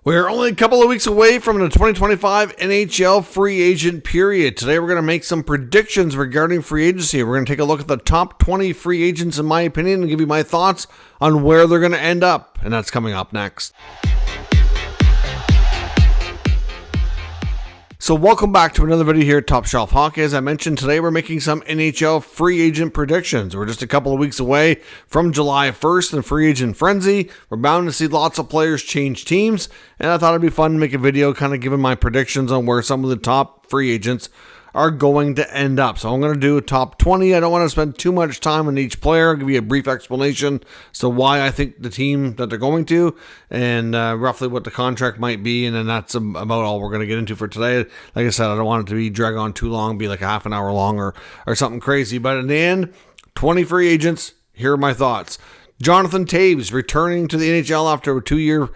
We're only a couple of weeks away from the 2025 NHL free agent period. Today we're going to make some predictions regarding free agency. We're going to take a look at the top 20 free agents in my opinion and give you my thoughts on where they're going to end up. And that's coming up next. So welcome back to another video here at Top Shelf Hockey. As I mentioned, today we're making some NHL free agent predictions. We're just a couple of weeks away from July 1st and free agent frenzy. We're bound to see lots of players change teams, and I thought it'd be fun to make a video kind of giving my predictions on where some of the top free agents are going to end up. So I'm going to do a top 20. I don't want to spend too much time on each player. I'll give you a brief explanation as to why I think the team that they're going to and roughly what the contract might be. And then that's about all we're going to get into for today. Like I said, I don't want it to be drag on too long, be like a half an hour long or something crazy. But in the end, 20 free agents. Here are my thoughts. Jonathan Toews returning to the NHL after a 2-year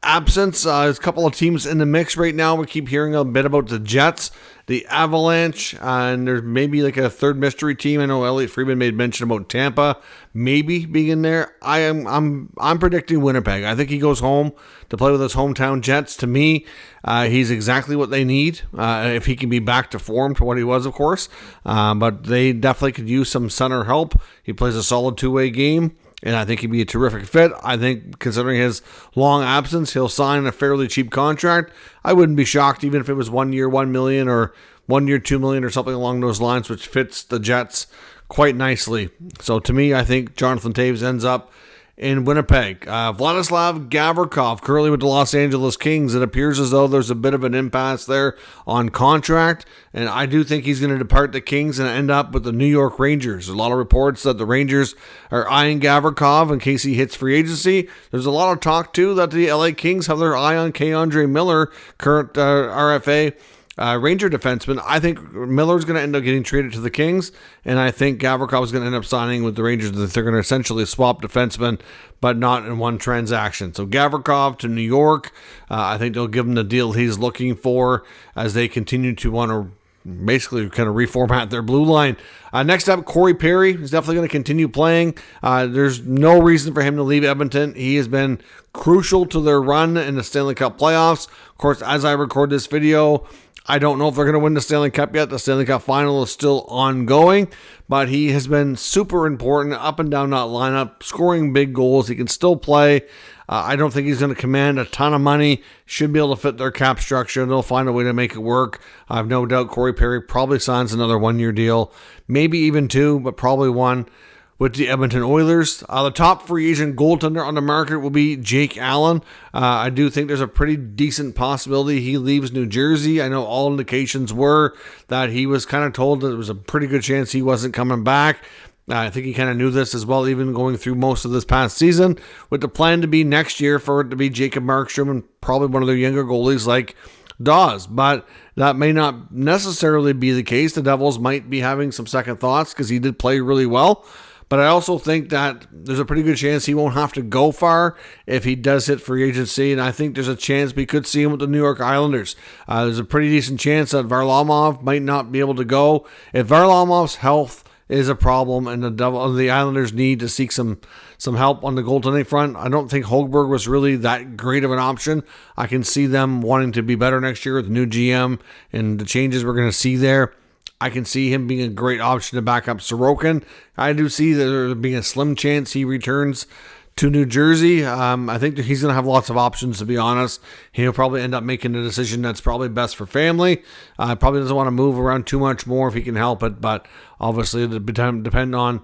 absence. There's a couple of teams in the mix right now. We keep hearing a bit about the Jets, the Avalanche, and there's maybe like a third mystery team. I know Elliot Friedman made mention about Tampa maybe being in there. I'm predicting Winnipeg. I think he goes home to play with his hometown Jets. To me, he's exactly what they need if he can be back to form to what he was, of course. But they definitely could use some center help. He plays a solid two-way game, and I think he'd be a terrific fit. I think, considering his long absence, he'll sign a fairly cheap contract. I wouldn't be shocked even if it was 1 year, $1 million, or 1 year, $2 million, or something along those lines, which fits the Jets quite nicely. So to me, I think Jonathan Toews ends up in Winnipeg. Vladislav Gavrikov, currently with the Los Angeles Kings. It appears as though there's a bit of an impasse there on contract, and I do think he's going to depart the Kings and end up with the New York Rangers. There's a lot of reports that the Rangers are eyeing Gavrikov in case he hits free agency. There's a lot of talk, too, that the LA Kings have their eye on K'Andre Miller, current RFA Ranger defenseman. I think Miller's going to end up getting traded to the Kings, and I think Gavrikov is going to end up signing with the Rangers. They're going to essentially swap defensemen, but not in one transaction. So Gavrikov to New York. I think they'll give him the deal he's looking for as they continue to want to basically kind of reformat their blue line. Next up, Corey Perry is definitely going to continue playing. There's no reason for him to leave Edmonton. He has been crucial to their run in the Stanley Cup playoffs. Of course, as I record this video, I don't know if they're going to win the Stanley Cup yet. The Stanley Cup final is still ongoing, but he has been super important up and down that lineup, scoring big goals. He can still play. I don't think he's going to command a ton of money. Should be able to fit their cap structure. They'll find a way to make it work. I have no doubt Corey Perry probably signs another 1-year deal, maybe even 2, but probably 1 with the Edmonton Oilers. The top free agent goaltender on the market will be Jake Allen. I do think there's a pretty decent possibility he leaves New Jersey. I know all indications were that he was kind of told that there was a pretty good chance he wasn't coming back. I think he kind of knew this as well, even going through most of this past season, with the plan to be next year for it to be Jacob Markstrom and probably one of their younger goalies like Dawes. But that may not necessarily be the case. The Devils might be having some second thoughts because he did play really well. But I also think that there's a pretty good chance he won't have to go far if he does hit free agency. And I think there's a chance we could see him with the New York Islanders. There's a pretty decent chance that Varlamov might not be able to go. If Varlamov's health is a problem and the Islanders need to seek some help on the goaltending front, I don't think Hogberg was really that great of an option. I can see them wanting to be better next year with the new GM and the changes we're going to see there. I can see him being a great option to back up Sorokin. I do see there being a slim chance he returns to New Jersey. I think that he's going to have lots of options, to be honest. He'll probably end up making a decision that's probably best for family. Probably doesn't want to move around too much more if he can help it, but obviously it'll depend on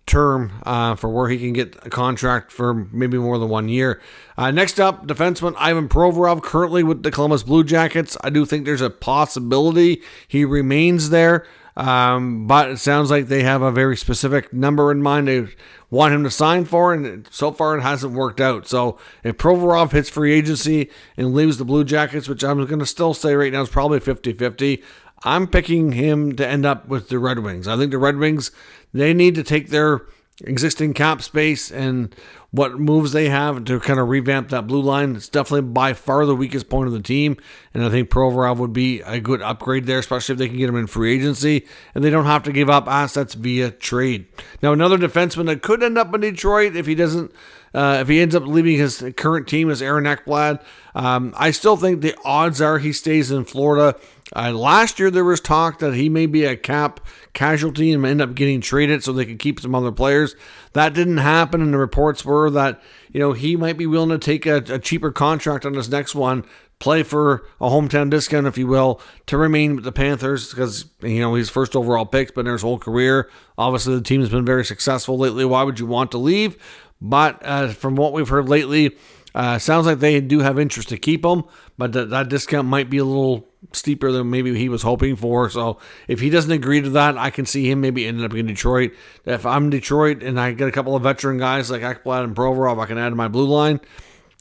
term for where he can get a contract for maybe more than 1 year. Next up, defenseman Ivan Provorov, currently with the Columbus Blue Jackets. I do think there's a possibility he remains there, but it sounds like they have a very specific number in mind they want him to sign for, and so far it hasn't worked out. So if Provorov hits free agency and leaves the Blue Jackets, which I'm going to still say right now is probably 50-50, I'm picking him to end up with the Red Wings. I think the Red Wings, they need to take their existing cap space and what moves they have to kind of revamp that blue line. It's definitely by far the weakest point of the team, and I think Provorov would be a good upgrade there, especially if they can get him in free agency and they don't have to give up assets via trade. Now, another defenseman that could end up in Detroit if he doesn't if he ends up leaving his current team as Aaron Ekblad. I still think the odds are he stays in Florida. Last year there was talk that he may be a cap casualty and end up getting traded so they could keep some other players. That didn't happen, and the reports were that he might be willing to take a cheaper contract on his next one, play for a hometown discount, if you will, to remain with the Panthers because he's first overall pick, but in his whole career, obviously the team has been very successful lately. Why would you want to leave? But from what we've heard lately, sounds like they do have interest to keep him, but that discount might be a little steeper than maybe he was hoping for. So if he doesn't agree to that, I can see him maybe ending up in Detroit. If I'm Detroit and I get a couple of veteran guys like Ekblad and Provorov I can add to my blue line,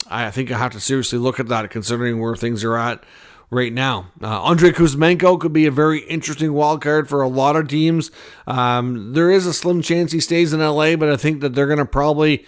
I think I have to seriously look at that considering where things are at right now. Andrei Kuzmenko could be a very interesting wild card for a lot of teams. There is a slim chance he stays in LA, but I think that they're going to probably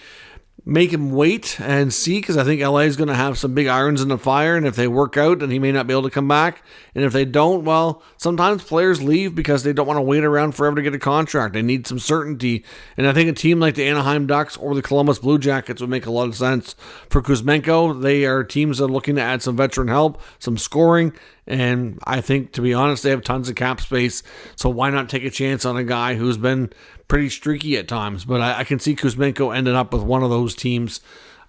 make him wait and see because I think LA is going to have some big irons in the fire, and if they work out, then he may not be able to come back. And if they don't, well, sometimes players leave because they don't want to wait around forever to get a contract. They need some certainty, and I think a team like the Anaheim Ducks or the Columbus Blue Jackets would make a lot of sense for Kuzmenko. They are teams that are looking to add some veteran help, some scoring, and I think, to be honest, they have tons of cap space, so why not take a chance on a guy who's been pretty streaky at times? But I can see Kuzmenko ending up with one of those teams.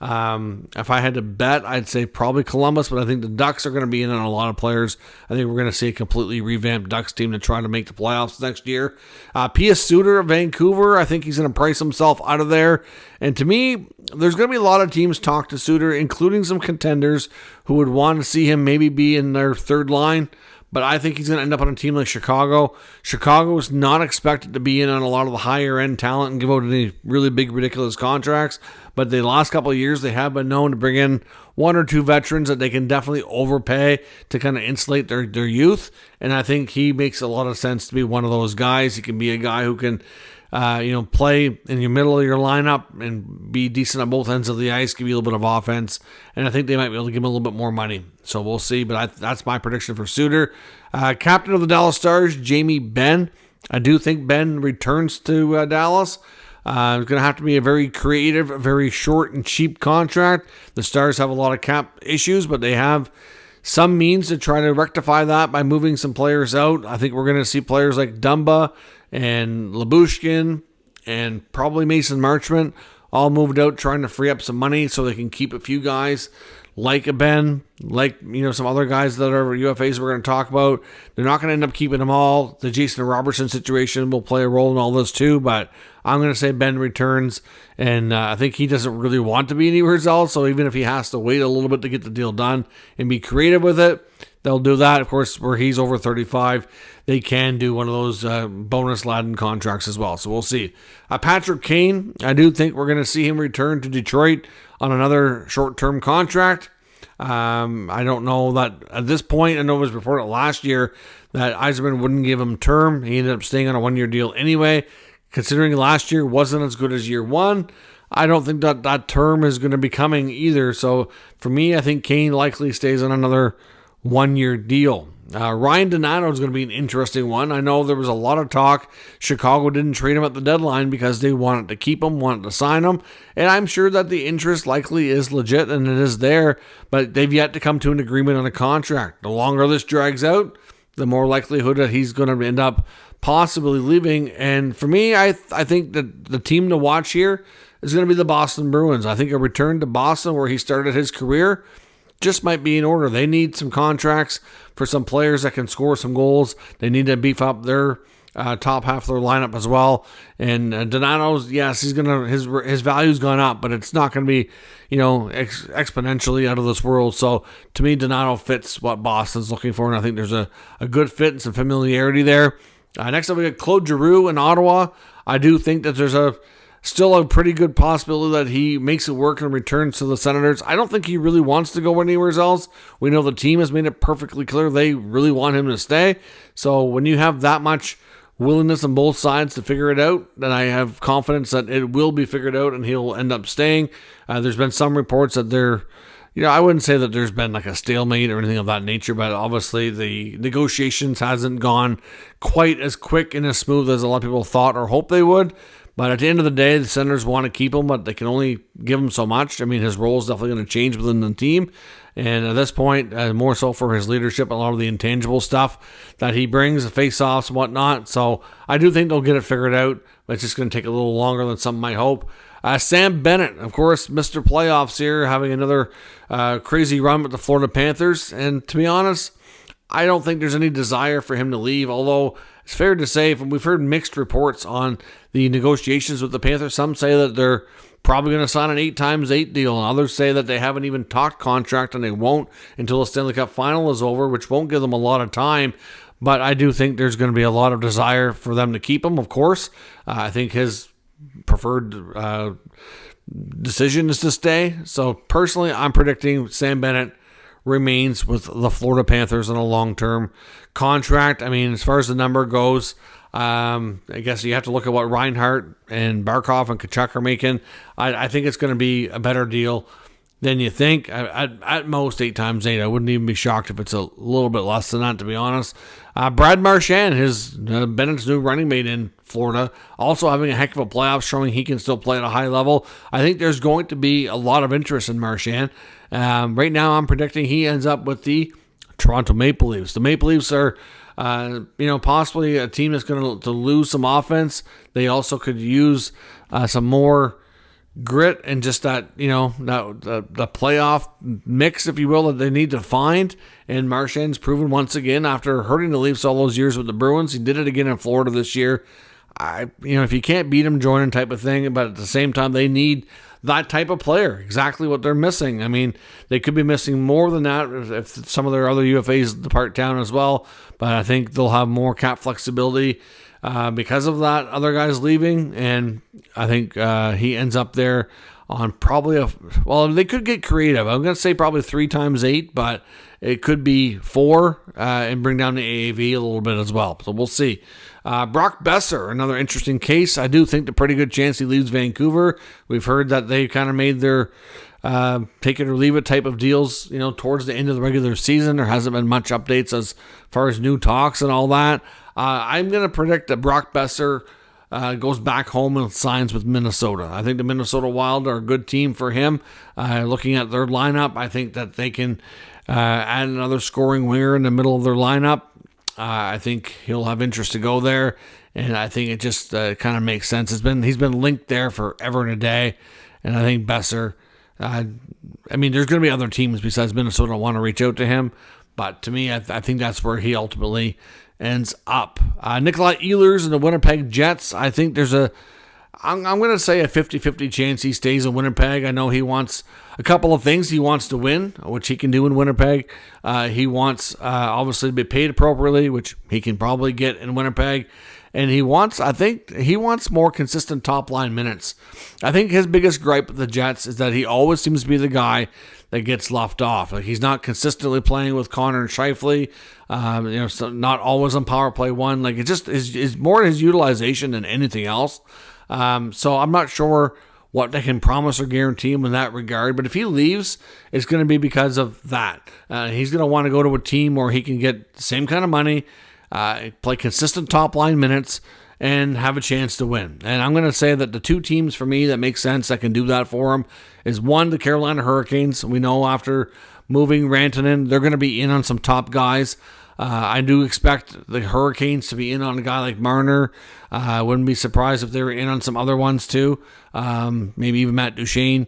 If I had to bet, I'd say probably Columbus, but I think the Ducks are going to be in on a lot of players. I think we're going to see a completely revamped Ducks team to try to make the playoffs next year. P.S. Suter of Vancouver, I think he's going to price himself out of there. And to me, there's going to be a lot of teams talk to Suter, including some contenders who would want to see him maybe be in their third line. But I think he's going to end up on a team like Chicago. Chicago is not expected to be in on a lot of the higher-end talent and give out any really big, ridiculous contracts. But the last couple of years, they have been known to bring in one or two veterans that they can definitely overpay to kind of insulate their youth. And I think he makes a lot of sense to be one of those guys. He can be a guy who can play in the middle of your lineup and be decent on both ends of the ice, give you a little bit of offense, and I think they might be able to give him a little bit more money. So we'll see, but that's my prediction for Suter. Captain of the Dallas Stars, Jamie Benn. I do think Benn returns to Dallas. It's going to have to be a very creative, very short and cheap contract. The Stars have a lot of cap issues, but they have some means to try to rectify that by moving some players out. I think we're going to see players like Dumba and Lyubushkin and probably Mason Marchand all moved out trying to free up some money so they can keep a few guys like a Ben, like some other guys that are UFAs we're going to talk about. They're not going to end up keeping them all. The Jason Robertson situation will play a role in all this too, but I'm going to say Ben returns, and I think he doesn't really want to be anywhere else, so even if he has to wait a little bit to get the deal done and be creative with it, they'll do that. Of course, where he's over 35, they can do one of those bonus laden contracts as well. So we'll see. Patrick Kane, I do think we're going to see him return to Detroit on another short-term contract. I don't know that at this point. I know it was reported last year that Yzerman wouldn't give him term. He ended up staying on a one-year deal anyway. Considering last year wasn't as good as year one, I don't think that term is going to be coming either. So for me, I think Kane likely stays on another one-year deal. Ryan Donato is going to be an interesting one. I know there was a lot of talk. Chicago didn't trade him at the deadline because they wanted to keep him, wanted to sign him. And I'm sure that the interest likely is legit and it is there, but they've yet to come to an agreement on a contract. The longer this drags out, the more likelihood that he's going to end up possibly leaving. And for me, I think that the team to watch here is going to be the Boston Bruins. I think a return to Boston where he started his career just might be in order. They need some contracts for some players that can score some goals. They need to beef up their top half of their lineup as well. And Donato's, yes, he's gonna his value's gone up, but it's not going to be exponentially out of this world. So to me, Donato fits what Boston's looking for, and I think there's a good fit and some familiarity there. Next up, we got Claude Giroux in Ottawa. I do think that there's still a pretty good possibility that he makes it work and returns to the Senators. I don't think he really wants to go anywhere else. We know the team has made it perfectly clear they really want him to stay. So when you have that much willingness on both sides to figure it out, then I have confidence that it will be figured out and he'll end up staying. There's been some reports that I wouldn't say that there's been like a stalemate or anything of that nature, but obviously the negotiations hasn't gone quite as quick and as smooth as a lot of people thought or hoped they would. But at the end of the day, the Senators want to keep him, but they can only give him so much. I mean, his role is definitely going to change within the team. And at this point, more so for his leadership, a lot of the intangible stuff that he brings, the face-offs and whatnot. So I do think they'll get it figured out, but it's just going to take a little longer than some might hope. Sam Bennett, of course, Mr. Playoffs here, having another crazy run with the Florida Panthers. And to be honest, I don't think there's any desire for him to leave, although it's fair to say, we've heard mixed reports on the negotiations with the Panthers. Some say that they're probably going to sign an 8x8 deal, and others say that they haven't even talked contract and they won't until the Stanley Cup final is over, which won't give them a lot of time. But I do think there's going to be a lot of desire for them to keep him, of course. I think his preferred decision is to stay. So personally, I'm predicting Sam Bennett remains with the Florida Panthers on a long-term contract. I mean, as far as the number goes, I guess you have to look at what Reinhart and Barkov and Tkachuk are making. I think it's going to be a better deal than you think. At most 8x8. I wouldn't even be shocked if it's a little bit less than that, to be honest. Brad Marchand, his Bennett's new running mate in Florida, also having a heck of a playoff, showing he can still play at a high level. I think there's going to be a lot of interest in Marchand. Right now, I'm predicting he ends up with the Toronto Maple Leafs. The Maple Leafs are, possibly a team that's going to lose some offense. They also could use some more grit and just that, the playoff mix, if you will, that they need to find. And Marchand's proven once again, after hurting the Leafs all those years with the Bruins, he did it again in Florida this year. If you can't beat them, join them type of thing. But at the same time, they need that type of player, exactly what they're missing. I mean, they could be missing more than that if some of their other UFAs depart town as well. But I think they'll have more cap flexibility because of that other guys leaving. And I think he ends up there on probably they could get creative. I'm going to say probably 3x8, but it could be 4 and bring down the AAV a little bit as well. So we'll see. Brock Besser, another interesting case. I do think a pretty good chance he leaves Vancouver. We've heard that they kind of made their take it or leave it type of deals, towards the end of the regular season. There hasn't been much updates as far as new talks and all that. I'm going to predict that Brock Besser goes back home and signs with Minnesota. I think the Minnesota Wild are a good team for him. Looking at their lineup, I think that they can add another scoring winger in the middle of their lineup. I think he'll have interest to go there, and I think it just kind of makes sense. He's been linked there forever and a day, and I think Besser. There's going to be other teams besides Minnesota want to reach out to him, but to me, I think that's where he ultimately ends up. Nikolai Ehlers and the Winnipeg Jets. I think there's I'm going to say a 50-50 chance he stays in Winnipeg. I know he wants a couple of things. He wants to win, which he can do in Winnipeg. He wants, obviously, to be paid appropriately, which he can probably get in Winnipeg. And I think he wants more consistent top-line minutes. I think his biggest gripe with the Jets is that he always seems to be the guy that gets left off. Like, he's not consistently playing with Connor and Scheifele. So not always on power play one. Like, it just is more his utilization than anything else. So I'm not sure what they can promise or guarantee him in that regard. But if he leaves, it's going to be because of that. He's going to want to go to a team where he can get the same kind of money, play consistent top-line minutes, and have a chance to win. And I'm going to say that the two teams for me that make sense that can do that for him is, one, the Carolina Hurricanes. We know after moving Rantanen, they're going to be in on some top guys. I do expect the Hurricanes to be in on a guy like Marner. I wouldn't be surprised if they were in on some other ones too. Maybe even Matt Duchene.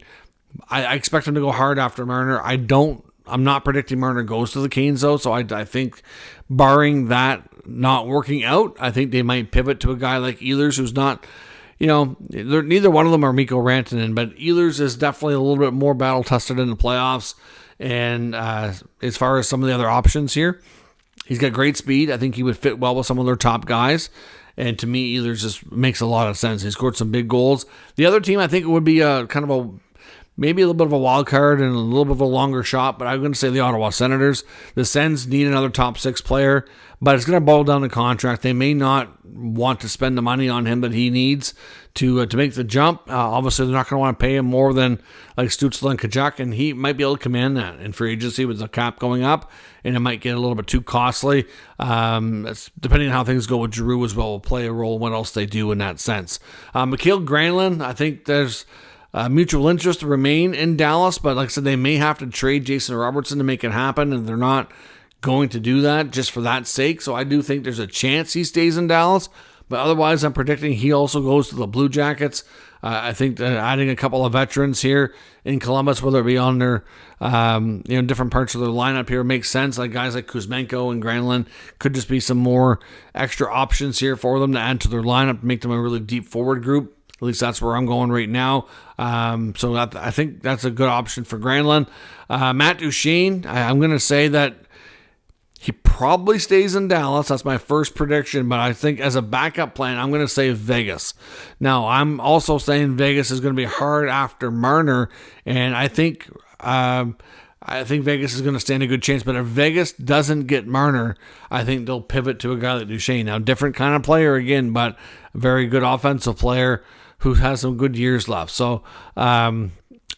I expect them to go hard after Marner. I'm not predicting Marner goes to the Canes though, so I think barring that not working out, I think they might pivot to a guy like Ehlers, who's not, neither one of them are Mikko Rantanen, but Ehlers is definitely a little bit more battle-tested in the playoffs. And as far as some of the other options here, he's got great speed. I think he would fit well with some of their top guys. And to me, Ehlers just makes a lot of sense. He scored some big goals. The other team, I think it would be kind of a maybe a little bit of a wild card and a little bit of a longer shot, but I'm going to say the Ottawa Senators. The Sens need another top 6 player, but it's going to boil down to contract. They may not want to spend the money on him that he needs to make the jump. Obviously, they're not going to want to pay him more than like Stützle and Tkachuk, and he might be able to command that in free agency with the cap going up, and it might get a little bit too costly. It's, depending on how things go with Giroux as well, will play a role in what else they do in that sense. Mikael Granlund, I think there's mutual interest to remain in Dallas, but like I said, they may have to trade Jason Robertson to make it happen, and they're not going to do that just for that sake. So I do think there's a chance he stays in Dallas, but otherwise I'm predicting he also goes to the Blue Jackets. I think that adding a couple of veterans here in Columbus, whether it be on their different parts of their lineup here, makes sense. Like guys like Kuzmenko and Granlund could just be some more extra options here for them to add to their lineup, make them a really deep forward group. At least that's where I'm going right now. So I think that's a good option for Granlund. Matt Duchene, I'm going to say that he probably stays in Dallas. That's my first prediction, but I think as a backup plan, I'm going to say Vegas. Now, I'm also saying Vegas is going to be hard after Marner, and I think Vegas is going to stand a good chance. But if Vegas doesn't get Marner, I think they'll pivot to a guy like Duchene. Now, different kind of player again, but a very good offensive player who has some good years left. So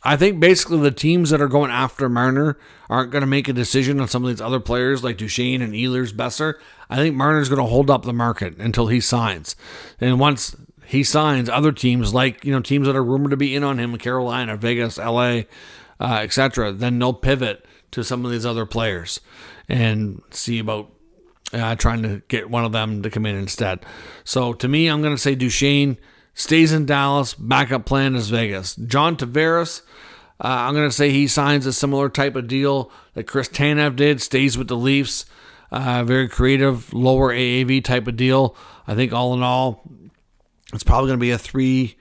I think basically the teams that are going after Marner aren't going to make a decision on some of these other players like Duchene and Ehlers, Besser. I think Marner's going to hold up the market until he signs. And once he signs, other teams like, teams that are rumored to be in on him, Carolina, Vegas, LA, etc., then they'll pivot to some of these other players and see about trying to get one of them to come in instead. So to me, I'm going to say Duchene stays in Dallas. Backup plan is Vegas. John Tavares, I'm going to say he signs a similar type of deal that Chris Tanev did, stays with the Leafs. Very creative, lower AAV type of deal. I think all in all, it's probably going to be a 3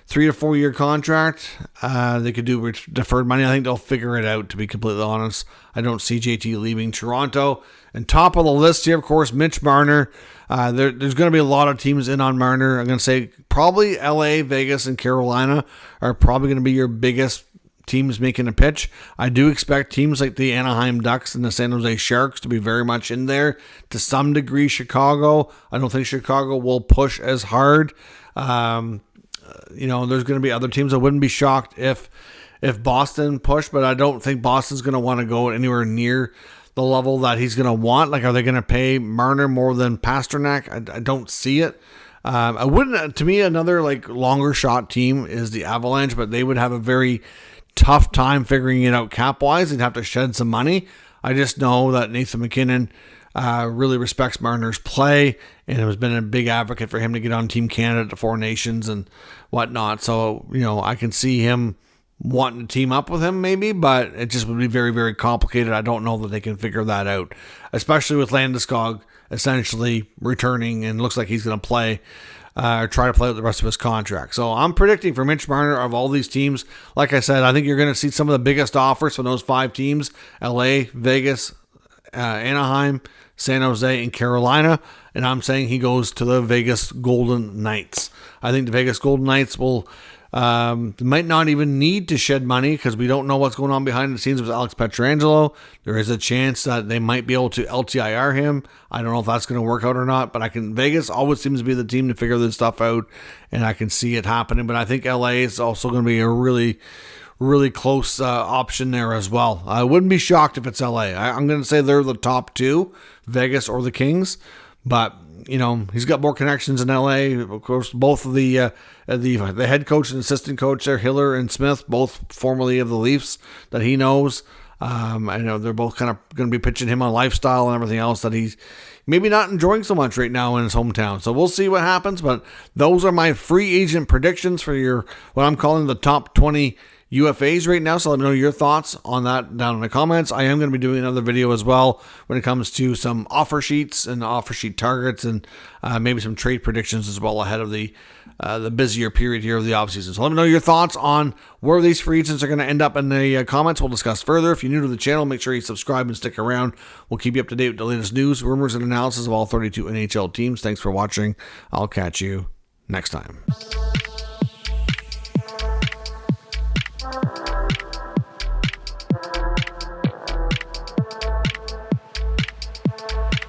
to 4 year contract. They could do deferred money. I think they'll figure it out, to be completely honest. I don't see JT leaving Toronto. And top of the list here, of course, Mitch Marner. There's going to be a lot of teams in on Marner. I'm going to say probably LA, Vegas, and Carolina are probably going to be your biggest teams making a pitch. I do expect teams like the Anaheim Ducks and the San Jose Sharks to be very much in there. To some degree, Chicago. I don't think Chicago will push as hard. There's going to be other teams. I wouldn't be shocked if Boston pushed, but I don't think Boston's going to want to go anywhere near the level that he's going to want. Like, are they going to pay Marner more than Pasternak? I don't see it. I wouldn't. To me, another longer shot team is the Avalanche, but they would have a very tough time figuring it out cap wise. They'd have to shed some money. I just know that Nathan McKinnon really respects Marner's play and has been a big advocate for him to get on Team Canada at the Four Nations and whatnot. So, I can see him wanting to team up with him maybe, but it just would be very, very complicated. I don't know that they can figure that out, especially with Landeskog essentially returning and looks like he's going to play or try to play out the rest of his contract. So I'm predicting for Mitch Marner, of all these teams, like I said, I think you're going to see some of the biggest offers from those 5 teams: LA, Vegas, Anaheim, San Jose, and Carolina. And I'm saying he goes to the Vegas Golden Knights. I think the Vegas Golden Knights will might not even need to shed money because we don't know what's going on behind the scenes with Alex Pietrangelo. There is a chance that they might be able to LTIR him. I don't know if that's going to work out or not, but Vegas always seems to be the team to figure this stuff out, and I can see it happening. But I think LA is also going to be a really, really close option there as well. I wouldn't be shocked if it's LA. I'm going to say they're the top 2, Vegas or the Kings, but he's got more connections in LA. Of course, both of the head coach and assistant coach there, Hiller and Smith, both formerly of the Leafs, that he knows. I know they're both kind of going to be pitching him on lifestyle and everything else that he's maybe not enjoying so much right now in his hometown. So we'll see what happens. But those are my free agent predictions for what I'm calling the top 20 UFAs right now. So let me know your thoughts on that down in the comments. I am going to be doing another video as well when it comes to some offer sheets and offer sheet targets and maybe some trade predictions as well ahead of the busier period here of the offseason. So let me know your thoughts on where these free agents are going to end up in the comments. We'll discuss further. If you're new to the channel, make sure you subscribe and stick around. We'll keep you up to date with the latest news, rumors, and analysis of all 32 NHL teams. Thanks for watching. I'll catch you next time.